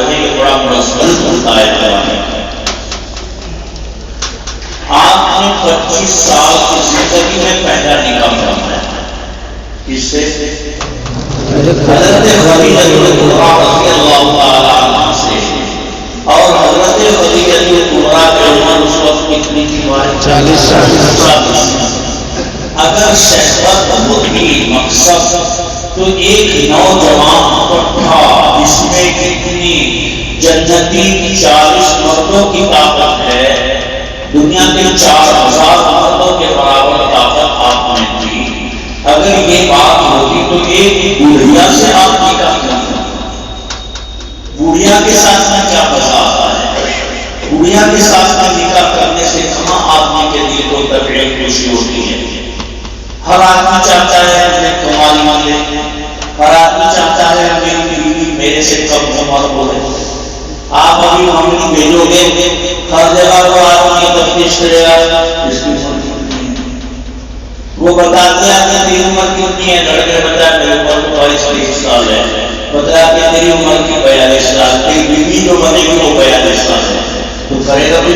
رہے کہ بڑا مسئلہ ہوتا ہے جوانی. آپ نے 25 سال کی زندگی میں پہلا نکاح فرمایا. کس سے؟ حضرت خدیجہ رضی اللہ تعالیٰ عنہ سے. اور حضرت خدیجہ کبریٰ کی عمر اس وقت کتنی تھی؟ 40 سال. اگر شہوت ہوتی مقصد تو ایک نوجوان پٹھا جس میں کتنی جنتی 40 مردوں کی طاقت ہے، دنیا کے 4000 مردوں کے برابر طاقت آپ میں تھی. اگر یہ بات ہوتی تو ایک بوڑھیا سے آپ نکاح کرتے. بوڑھیا کے ساتھ میں کیا مزہ آتا ہے؟ بوڑھیا کے ساتھ میں نکاح کرنے سے کہاں آدمی کے لیے کوئی طبیعت خوشی ہوتی ہے. ہر آدمی چاہتا ہے مجھے کمالی ملے، ہر آدمی چاہتا ہے میری بیوی میرے سے کم عمر ہو رہے. آپ ابھی ممکنی بھیجو گے، ہر جگہ وہ آدمی تفتیش کرے گا اس کی عمر کتنی ہے. وہ بتاتے ہیں کہ تیری عمر کتنی ہے، لڑکے بتایا میری عمر 22-23 سال ہے. بتایا کہ تیری عمر کی 42 سال، تیری بیوی جو بنے گی وہ 42 سال ہے. تو کرے گا بھی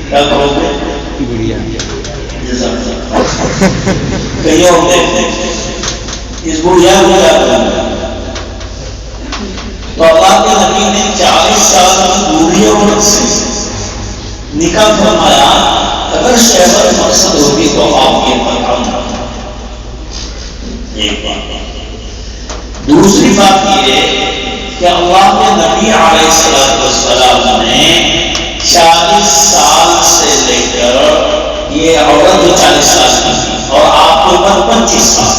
کیا کرو گے؟ کہیں اور دیکھتے اس بڑھیا کو کیا کرنا. تو اللہ کے نبی نے 40 سال کی بوڑھی عمر سے نکاح فرمایا. اگر شہوت مقصد ہوگی تو آپ یہ پتہ نہ. ایک بات. دوسری بات یہ کہ اللہ کے نبی علیہ السلام نے 40 سال سے لے کر یہ عورت جو 40 سال کی تھی اور آپ کے اوپر 25 سال،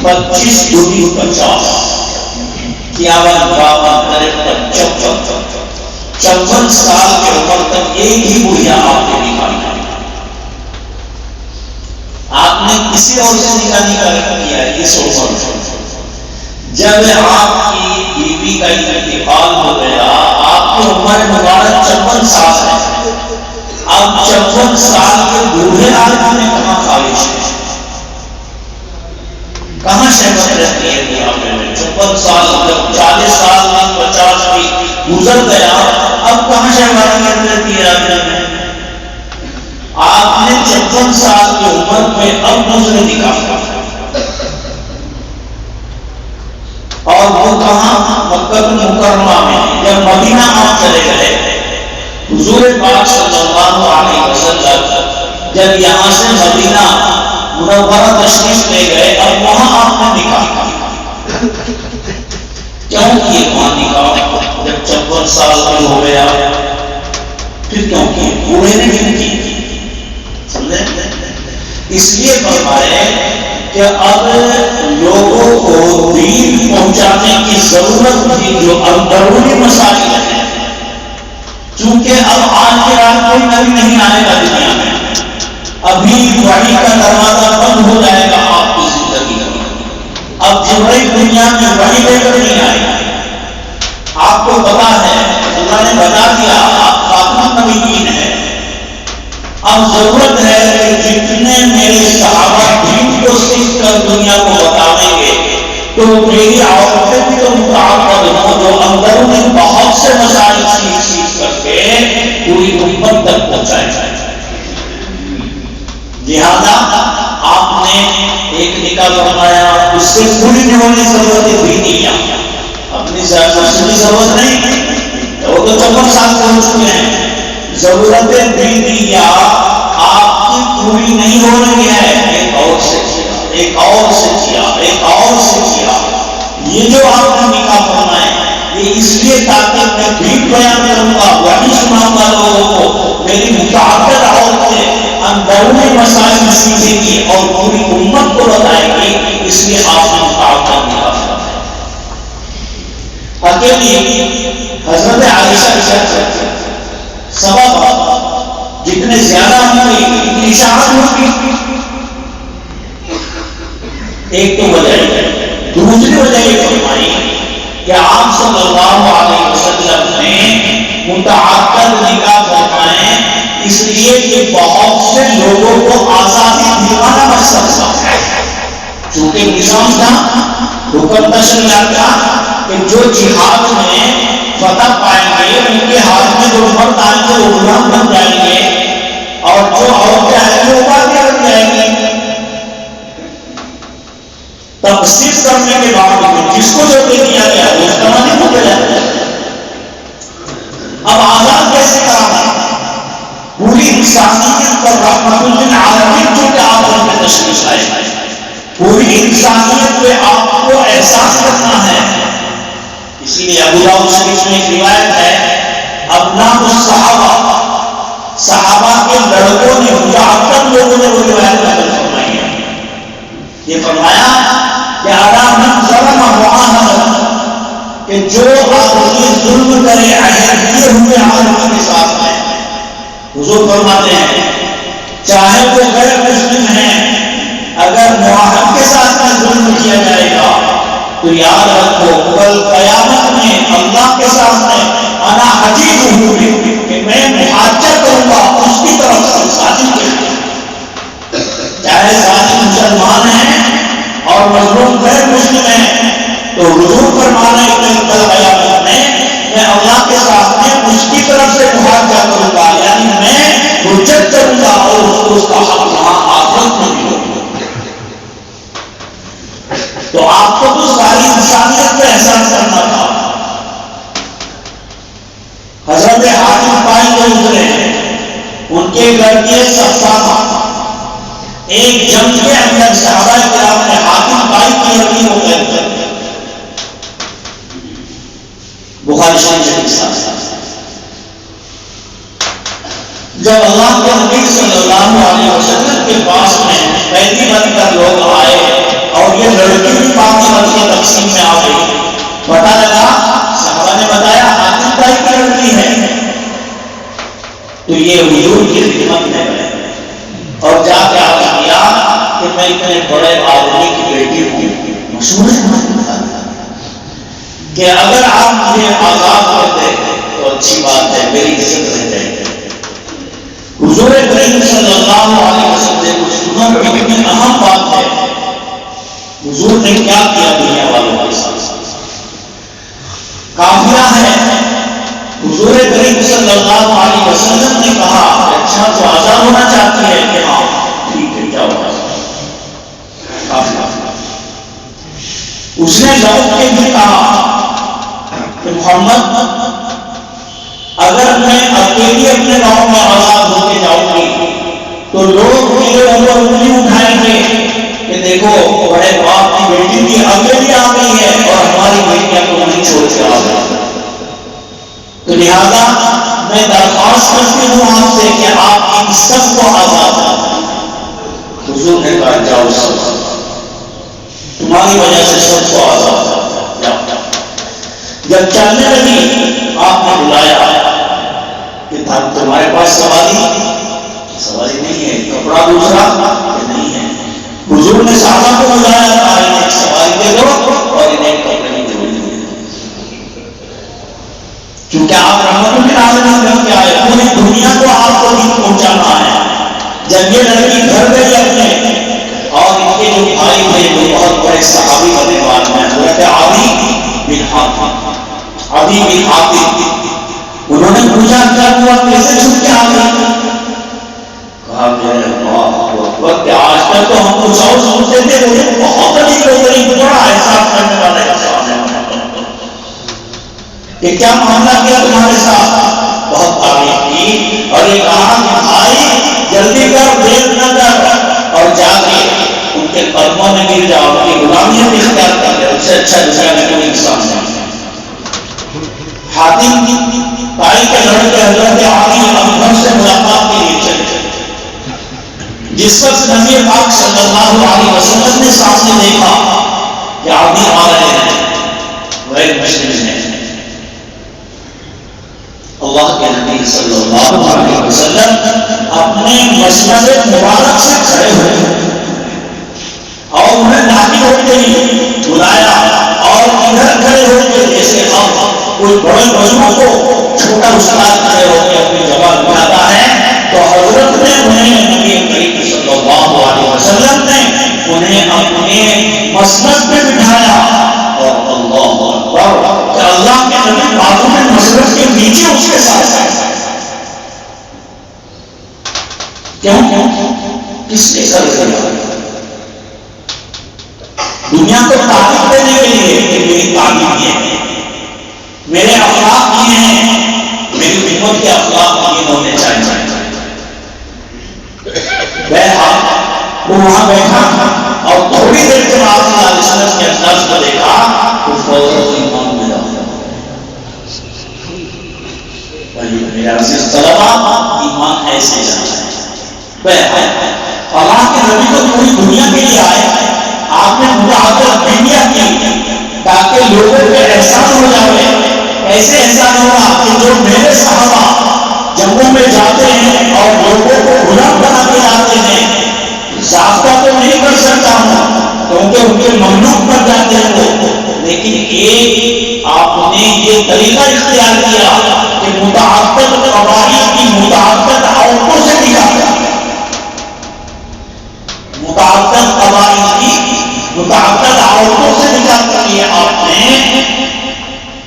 25 دوری 50، 51 54 سال کے عمر تک ایک ہی بڑھیا آپ کے نکاح کیا. آپ نے کسی اور سے نکاح نہیں کیا. اس عمر جب آپ کی بیوی کا انتقال ہو گیا، آپ کی عمر مبارک 54 سال ہے. اب 54 سال کے بوڑھے آدمی نے کہاں خواہش ہے، کہاں شہوت رہتی ہے بڑھاپے میں؟ 54 سال جب 40 سال میں 50 بھی گزر گیا، اب کہاں شہوت رہتی ہے آدمی میں؟ آپ نے 54 سال کی عمر میں اب دوسرے نکاح کیا. اور وہ کہاں؟ مکہ مکرمہ میں. جب مدینہ آپ چلے گئے، حضور پاک صلی اللہ علیہ وسلم جب یہاں سے مدینہ منورہ تشریف لے گئے، اب وہاں آپ نے نکاح کیا. کیوں کیے وہاں نکاح جب 54 سال کا ہو گیا؟ پھر کیوں کیے؟ بوڑھے نے کیوں کی؟ سمجھے؟ اس لیے فرمائے کہ اب لوگوں کو دین پہنچانے کی ضرورت تھی جو اندرونی مسائل ہیں. چونکہ اب آج کے رات کوئی نبی نہیں آئے گا دنیا میں، ابھی وحی کا دروازہ بند ہو جائے گا آپ کی زندگی میں. اب جبرائیل دنیا میں وحی لے کر نہیں آئے گا. آپ کو پتا ہے اللہ نے بتا دیا آپ خاتمہ نبیین ہیں. اب ضرورت ہے کہ جتنے میرے صحابہ دین کو سیکھ کر دنیا کو بتائیں گے تو میری عورتیں بھی تو متعاقد ہوں جو اندروں میں بہت سے مسائل سیکھ کر کے پوری امت تک پہنچائے جائیں. لہذا آپ نے ایک نکاح فرمایا، اس سے پوری نہیں ہونے کی ضرورت بھی نہیں. اپنی ضرورت نہیں، وہ تو 54 سال کے ہو چکے ہیں. ضرورتیں بھی دیا آپ کی پوری نہیں ہو رہی ہے. ایک اور سے کیا، ایک اور سے کیا، ایک اور سے کیا. یہ جو آپ نے نکاح فرمائے یہ اس لیے تاکہ میں بھی بیان کروں گا، وحی سناؤں گا لوگوں کو. میری متعدد عورتیں اندرونی مسائل سیکھیں گی اور پوری امت کو بتائے گی. اس لیے آپ نے متعدد نکاح فرمایا. اکیلی حضرت عائشہ سبب جتنے زیادہ ہوں گے اتنی اشاعت ہوگی. ایک تو وجہ ہے. دوسری وجہ یہ فرمائی کہ آپ صلی اللہ علیہ وسلم نے متعدد نکاح فرمائے اس لیے کہ بہت سے لوگوں کو آزادی دلانا مقصد تھا. چونکہ نظام تھا، حکم تشریعات تھا، کہ جو جہاد میں فتح پائیں گے ان کے ہاتھ میں جو مرد آئیں گے وہ غلام بن جائیں گے، اور جو عورتیں آئیں گے وہ باقی بن جائیں گی۔ تقسیم کرنے کے بعد جس کو جو دے دیا گیا وہ اس کا مالک ہو گیا۔ اب آزاد کیسے کرانا؟ پوری انسانیت پر رحمت للعالمین جو کہ آپ ان میں تشریف لائے، پوری انسانیت پہ آپ کو احساس کرنا ہے۔ اسی لیے ابو داؤد شریف میں ایک روایت ہے، ابناء الصحابہ، صحابہ کے لڑکوں نے، مجاہدین لوگوں نے وہ روایت نقل فرمائی ہے۔ یہ فرمایا کہ اعلیٰ من ظلم معاہدہ، کہ جو آدمی ظلم کرے عہد کیے ہوئے آدمی کے ساتھ میں، حضور فرماتے ہیں چاہے وہ غیر مسلم ہیں، اگر معاہد کے ساتھ میں ظلم کیا جائے گا تو یاد رکھو کل قیامت میں اللہ کے سامنے انا حجیج ہوں کہ میں محاجت کروں گا اس کی طرف سے ساتھی کے لیے، چاہے ساتھی مسلمان ہیں اور مظلوم غیر مسلم ہیں، تو حضور فرمانے کے کل قیامت میں اللہ کے سامنے اس کی طرف سے محاجت کروں گا، یعنی میں حجت کروں گا اور اس کو اس کا حق وہاں آخرت میں ملے گا۔ تو آپ کو تو ساری انسانیت پہ احساس کرنا تھا۔ حضرت حاتم طائی جو گزرے ان کے گھر کے صفا ایک جنگ کے اندر صحابہ کرام نے حاتم طائی کی ہڈی کو قید کر دیا۔ بخاری شریف جب اللہ کے نبی صلی اللہ علیہ وسلم کے پاس میں قیدی بن کر لوگ آئے اور یہ لڑکی بھی باقی بچی تقسیم میں آ گئی، پتا لگا صحابہ نے بتایا حاتم طائی کی لڑکی ہے، تو یہ حضور کی خدمت میں گئے اور جا کے عرض کیا کہ میں اتنے بڑے آدمی کی بیٹی ہوں، مشہور ہے کہ اگر آپ مجھے آزاد کرتے تو اچھی بات ہے، میری عزت رہ جائے گی۔ حضور کریم صلی اللہ علیہ وسلم کو سننا کتنی اہم بات ہے۔ حضور نے کیا کیا دنیا والوں کے ساتھ؟ کافیہ ہے، حضور کریم صلی اللہ علیہ وسلم نے کہا اچھا تو آزاد ہونا چاہتی ہے کہ ہاں ٹھیک ہے کیا ہوگا، اس نے لوٹ کے بھی کہا کہ محمد اگر میں اکیلی اپنے گاؤں میں آزاد ہو کے جاؤں گی تو لوگ میرے اوپر انگلی اٹھائیں گے کہ دیکھو بڑے باپ کی بیٹی بھی اکیلی آ گئی ہے اور ہماری بیٹیاں کو نہیں چھوڑ کے آ گئی، تو لہذا میں درخواست کرتی ہوں آپ سے کہ آپ ان سب کو آزاد کریں۔ حضور نے کہا جاؤ سب، تمہاری وجہ سے سب کو آزاد کریں۔ جب چلنے لگی آپ نے بلایا کہ تمہارے پاس سواری نہیں ہے، کپڑا دوسرا نہیں ہے۔ حضور نے صحابہ کو بلایا، کہا انہیں ایک سواری دے دو اور انہیں کپڑے نہیں دے دو، کیونکہ آپ رحمت للعالمین کر کے آئے، پوری دنیا کو آپ کو دین پہنچانا ہے۔ جب یہ لڑکی گھر گئی اپنے، اور ان کے جو بھائی تھے وہ بہت بڑے صحابی بنے بعد میں حضرت عدی بن حاتم، انہوں نے پوچھا کیا ہوا، کیسے چھپ کے آ گئی؟ کہا کہ آج تک تو ہم کو سو سمجھتے تھے، مجھے بہت عجیب بڑا احساس کرنے والے کا کہ کیا معاملہ کیا تمہارے ساتھ، بہت تعریف کی اور یہ کہا کہ بھائی جلدی کر، دیر نہ کر، اور جا کے ان کے قدموں میں گر جاؤ، ان کی غلامیت اختیار کر لے، اس سے اچھا دنیا میں کوئی انسان نہیں۔ حاتم طائی کے لڑکے حضرت علی ابو بکر سے ملاقات کے لیے چلے، جس وقت نبی پاک صلی اللہ علیہ وسلم نے سامنے دیکھا کہ علی آ رہے ہیں، غیر مسلم ہیں، اللہ کے نبی صلی اللہ علیہ وسلم اپنے مسند مبارک سے کھڑے ہوئے اور انہیں داخل ہوتے ہی بلایا اور ادھر کھڑے ہو کے جیسے ہم کوئی بڑے بزرگ کو چھوٹا استاد کھڑے ہو کے اپنی جگہ بٹھاتا ہے، تو حضرت نے انہیں نبی کریم صلی اللہ علیہ وسلم نے انہیں اپنے مسند پہ بٹھایا اور کیوں؟ کس نے کر دیا؟ دنیا کو تعلیم دینے کے لیے کہ میری تعلیم یہ ہے، میرے اخلاق یہ ہیں، میری امت کے اخلاق یہ ہونے چاہیے۔ بہرحال وہ وہاں بیٹھا اور تھوڑی دیر کے بعد صلی اللہ علیہ وسلم کے انداز کو دیکھا تو فوراً ایمان میں داخل ہو گیا۔ میرا عزیز طلبا، ایمان ایسے جانا ہے۔ بہرحال اللہ کے نبی تو پوری دنیا کے لیے آئے، آپ نے متعدد دنیا کی تاکہ لوگوں پہ احسان ہو جائے، ایسے احسان ہوگا کہ جو میرے صحابہ جنگوں میں جاتے ہیں اور لوگوں کو غلام بنا کے لاتے ہیں، ضابطہ تو نہیں کر سکتا ہوں کیونکہ ان کے مملوک پر جاتے ہیں وہ، لیکن ایک آپ نے یہ طریقہ اختیار کیا کہ متعدد قبائل کی متعدد عورتوں سے نکاح کیا، متعدد قبائل کی متعدد عورتوں سے نکاح کیا آپ نے۔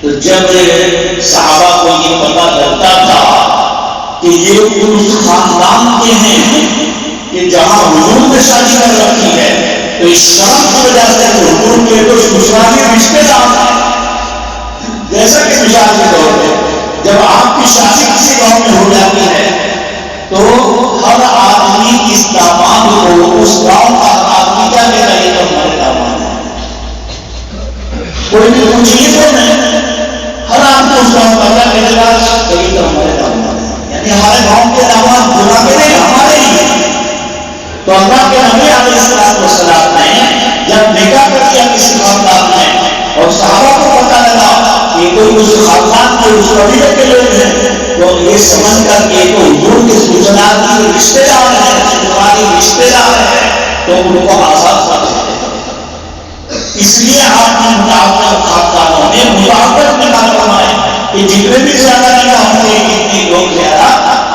تو جب صحابہ کو یہ پتہ چلتا تھا کہ یہ اس خاندان کے ہیں کہ جہاں حضور نے شادی کر رکھی ہے، تو اس شرم کی وجہ سے حضور کے تو سسرالی رشتے دار ہیں۔ جیسا کہ مثال کے طور پہ جب آپ کی شادی کسی گاؤں میں ہو جاتی ہے تو ہر آدمی اس داماد کو، اس گاؤں کا آدمی کیا کہتا ہے تو ہمارے داماد ہے، کوئی بھی پوچھیے تو نہیں، ہر آدمی اس گاؤں کا کیا کہے گا تو ہمارے داماد ہے، یعنی ہمارے گاؤں کے داماد بلا کے نہیں ہمارے ہی ہیں۔ تو اللہ کے نبی علیہ السلام نے جب نکاح کر دیا کسی خاندان میں اور صحابہ کو پتہ لگا کہ کوئی اس خاندان کے اس قبیلے کے لوگ ہیں، تو یہ سمجھ کر کے تو حضور کے سسرالی رشتے دار ہیں، سسرالی رشتے دار ہیں، تو ان کو آزاد کر دیتے۔ اس لیے آپ نے متعدد خاندانوں میں متعدد نکاح فرمائے کہ جتنے بھی زیادہ نکاح ہوں گے اتنے لوگ زیادہ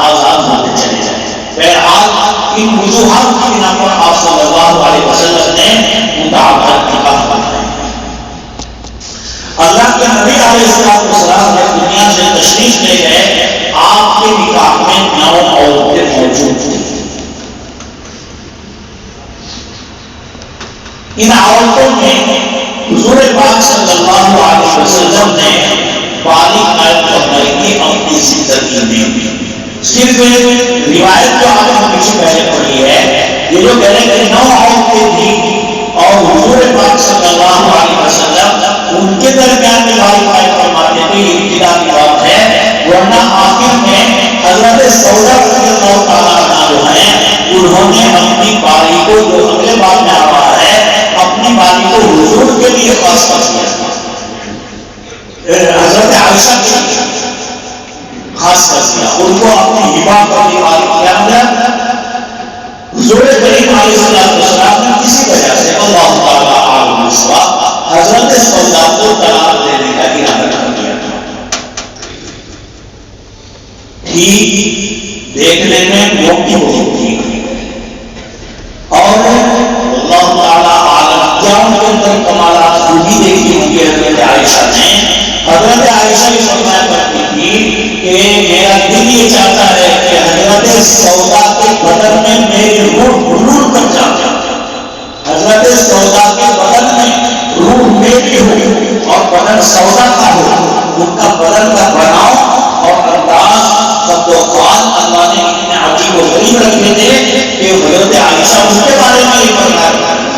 آزاد ہوتے چلے جائیں۔ بہرحال ان وجوہات کی بنا پر آپ صلی اللہ علیہ وسلم نے متعدد نکاح فرمائے۔ اللہ کے نبی علیہ السلام جب دنیا سے تشریف لے گئے، آپ کے نکاح میں 9 عورتیں موجود تھیں۔ ان عورتوں میں حضور پاک صلی اللہ علیہ وسلم نے بالغ قائم فرمائی تھی اپنی زندگی میں۔ صرف روایت جو آپ نے پیچھے پہلے پڑھی ہے، یہ جو کہہ رہے ہیں کہ 9 عورتیں تھیں اور حضور پاک صلی اللہ علیہ وسلم ان کے درمیان میں بالغ قائم فرماتے تھے، یہ ابتدا کی بات ہے، ورنہ آخر میں حضرت سودا رضی اللہ تعالیٰ عنہ جو ہیں انہوں نے اپنی باری کو، جو اگلے بات میں آ رہا ہے، اپنی باری کو حضور کے لیے خاص کر دیا، حضرت عائشہ کے لیے خاص کر دیا، ان کو اپنی ہبا پر دی باری کیا گیا۔ حضور کریم علیہ السلام نے کسی وجہ سے اللہ تعالیٰ عالم الصواب حضرت سودا کو طلاق دینے کا ارادہ کر دیا تھا۔ ٹھیک دیکھنے میں موٹی بہت تھی اور اللہ تعالیٰ عالم کیا ان کے اندر کمالات خوبی دیکھی ہوں گی حضرت عائشہ نے۔ حضرت عائشہ یہ فرمایا کرتی تھی کہ میرا دل یہ چاہتا ہے کہ حضرت سودا کے بدن میں میری روح حلول کر جاتا، حضرت سودا کے بدن میں روح میری ہو اور بدن سودا کا ہو، ان کا بدن کا بناؤ اور انداز سب و قال اللہ نے اتنے عجیب و غریب رکھے تھے کہ حضرت عائشہ اس کے بارے میں یہ فرمایا کرتی۔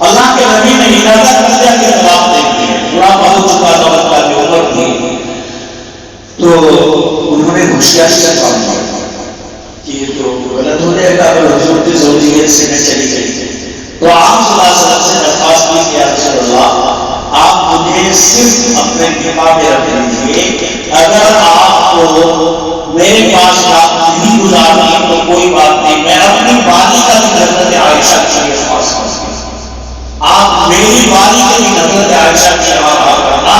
اللہ کے نبی نے ارادہ کر دیا کہ طلاق دیں گے، بڑھاپا ہو چکا تھا، ان کا جو عمر تھی، تو انہوں نے ہوشیاری سے کام کیا کہ یہ تو غلط ہو جائے گا اگر حضور کی زوجیت سے میں چلی گئی۔ تو آپ صلی اللہ علیہ وسلم سے درخواست کی کہ یا رسول اللہ آپ مجھے صرف اپنے نکاح میں رکھ لیجیے، اگر آپ کو میرے پاس رات نہیں گزارنی تو کوئی بات نہیں، میں اپنی بالی کا بھی حضرت عائشہ کے لیے خاص کروں، آپ میری بالی کے بھی حضرت عائشہ کے حوالہ کرنا،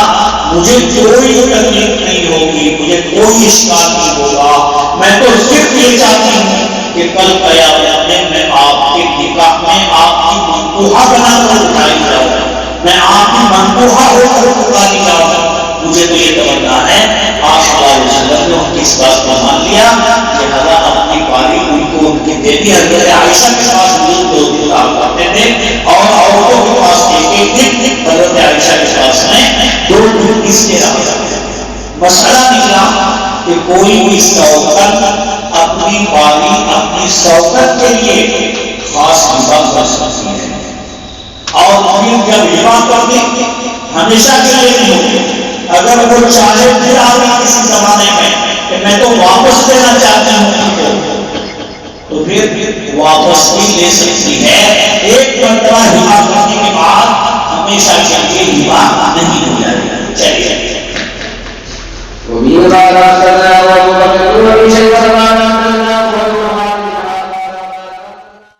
مجھے کوئی تکلیف نہیں ہوگی، مجھے کوئی اشکال نہیں ہوگا، میں تو صرف یہ چاہتی ہوں کہ کل قیامت میں آپ کے نکاح میں آپ کی منقوحہ بنا کر اٹھائی جاؤں، میں آپ کی منقوحہ ہو کر اٹھائی جاؤں، مجھے تو یہ تمنا ہے آپ صلی اللہ علیہ وسلم نے ان کی اس بات کو مان لیا کہ لہٰذا اپنی باری ان کو ان کی بیٹی حضرت عائشہ کے پاس دو دن کام کرتے تھے اور عورتوں کے پاس ایک دن، حضرت عائشہ کے پاس میں 2 دن اس کے رہا کرتے تھے۔ مسئلہ نکلا کہ کوئی بھی شوکت اپنی باری اپنی شوکت کے لیے خاص ہبا کر سکتی ہے، اور پھر جب ہبا کر دے ہمیشہ کے لیے نہیں ہوتی۔ اگر وہ چاہے پھر آگے کسی زمانے میں کہ میں تو واپس دینا چاہتی ہوں تو پھر واپس بھی لے سکتی ہے۔ ایک مرتبہ ہبا کرنے کے بعد ہمیشہ کے لیے ہبا